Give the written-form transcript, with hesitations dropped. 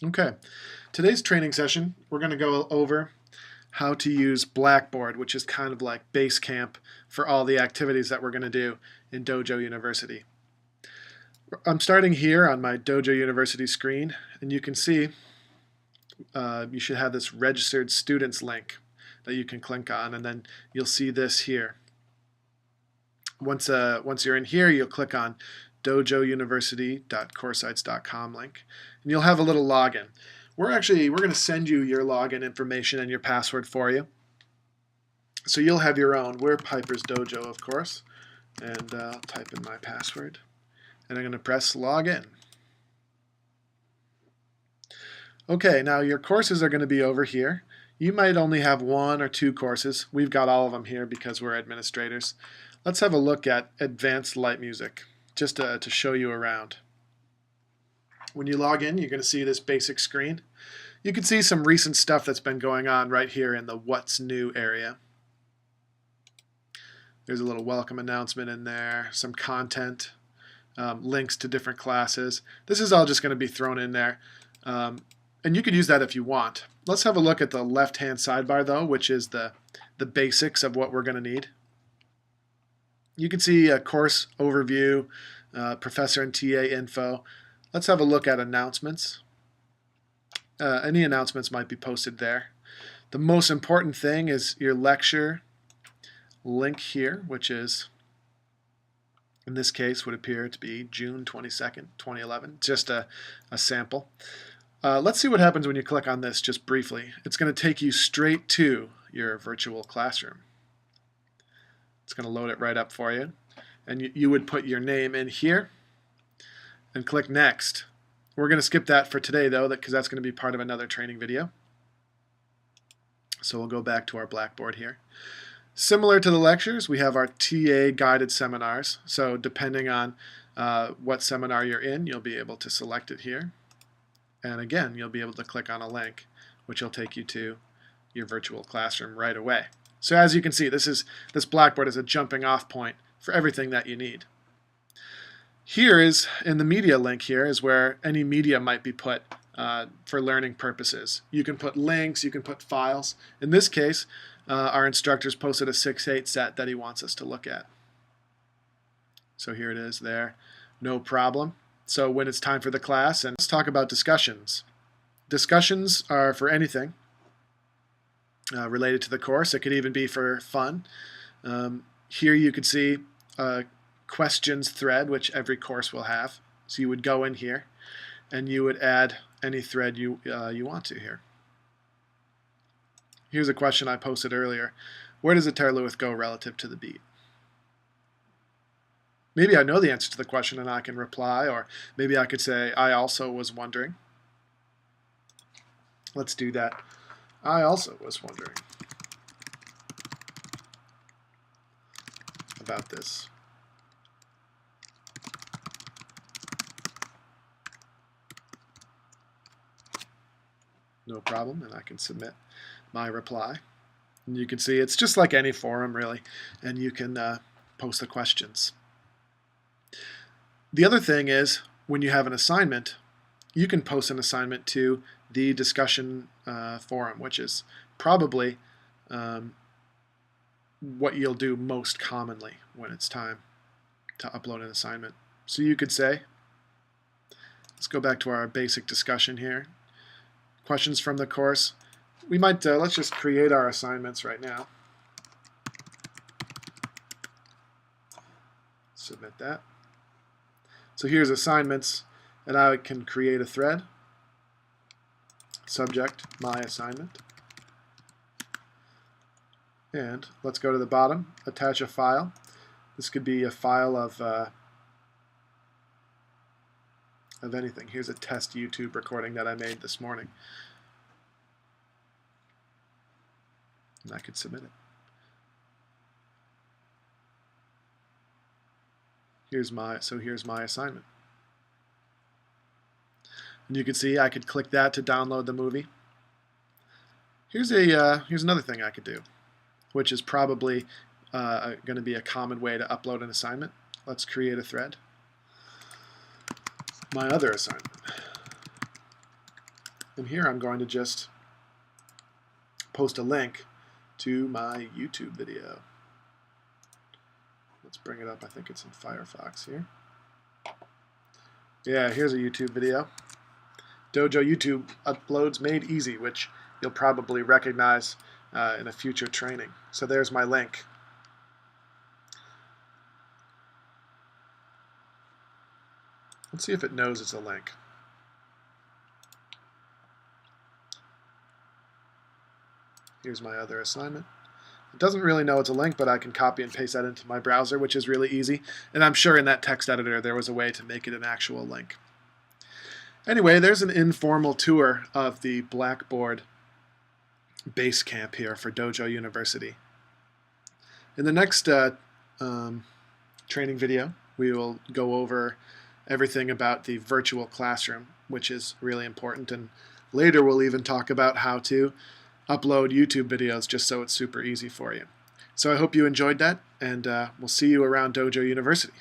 Okay, today's training session, we're going to go over how to use Blackboard, which is kind of like base camp for all the activities that we're going to do in Dojo University. I'm starting here on my Dojo University screen, and you can see you should have this registered students link that you can click on, and then you'll see this here. Once you're in here, you'll click on dojouniversity.coursesites.com link, and you'll have a little login. We're going to send you your login information and your password for you, so you'll have your own. We're Piper's Dojo, of course, and I'll type in my password, and I'm going to press login. Okay, now your courses are going to be over here. You might only have 1 or 2 courses. We've got all of them here because we're administrators. Let's have a look at Advanced Light Music, just to show you around. When you log in, you're going to see this basic screen. You can see some recent stuff that's been going on right here in the What's New area. There's a little welcome announcement in there, some content, links to different classes. This is all just going to be thrown in there. And you could use that if you want. Let's have a look at the left-hand sidebar, though, which is the basics of what we're going to need. You can see a course overview, professor and TA info. Let's have a look at announcements. Any announcements might be posted there. The most important thing is your lecture link here, which is, in this case, would appear to be June 22nd, 2011, just a sample. Let's see what happens when you click on this just briefly. It's going to take you straight to your virtual classroom. It's going to load it right up for you. And you would put your name in here and click Next. We're going to skip that for today, though, because that's going to be part of another training video. So we'll go back to our Blackboard here. Similar to the lectures, we have our TA guided seminars. So depending on what seminar you're in, you'll be able to select it here. And again, you'll be able to click on a link, which will take you to your virtual classroom right away. So as you can see, this Blackboard is a jumping off point for everything that you need. Here is, in the media link here, is where any media might be put for learning purposes. You can put links, you can put files. In this case, our instructor's posted a 6/8 set that he wants us to look at. So here it is there, no problem. So when it's time for the class, and let's talk about discussions. Discussions are for anything related to the course. It could even be for fun. Here you could see a questions thread, which every course will have. So you would go in here, and you would add any thread you want to here. Here's a question I posted earlier. Where does the Terluith go relative to the beat? Maybe I know the answer to the question and I can reply, or maybe I could say, I also was wondering. Let's do that. I also was wondering about this. No problem, and I can submit my reply. And you can see it's just like any forum, really, and you can post the questions. The other thing is, when you have an assignment, you can post an assignment to the discussion forum, which is probably what you'll do most commonly when it's time to upload an assignment. So you could say, let's go back to our basic discussion here. Questions from the course. We might, let's just create our assignments right now. Submit that. So here's assignments, and I can create a thread. Subject, my assignment. And let's go to the bottom, attach a file. This could be a file of anything. Here's a test YouTube recording that I made this morning. And I could submit it. Here's my assignment. And you can see I could click that to download the movie. Here's another thing I could do, which is probably going to be a common way to upload an assignment. Let's create a thread. My other assignment. And here I'm going to just post a link to my YouTube video. Let's bring it up. I think it's in Firefox here. Yeah, here's a YouTube video. Dojo YouTube uploads made easy, which you'll probably recognize in a future training. So there's my link. Let's see if it knows it's a link. Here's my other assignment. It doesn't really know it's a link, but I can copy and paste that into my browser, which is really easy. And I'm sure in that text editor there was a way to make it an actual link. Anyway, there's an informal tour of the Blackboard base camp here for Dojo University. In the next training video, we will go over everything about the virtual classroom, which is really important. And later we'll even talk about how to upload YouTube videos just so it's super easy for you. So I hope you enjoyed that, and we'll see you around Dojo University.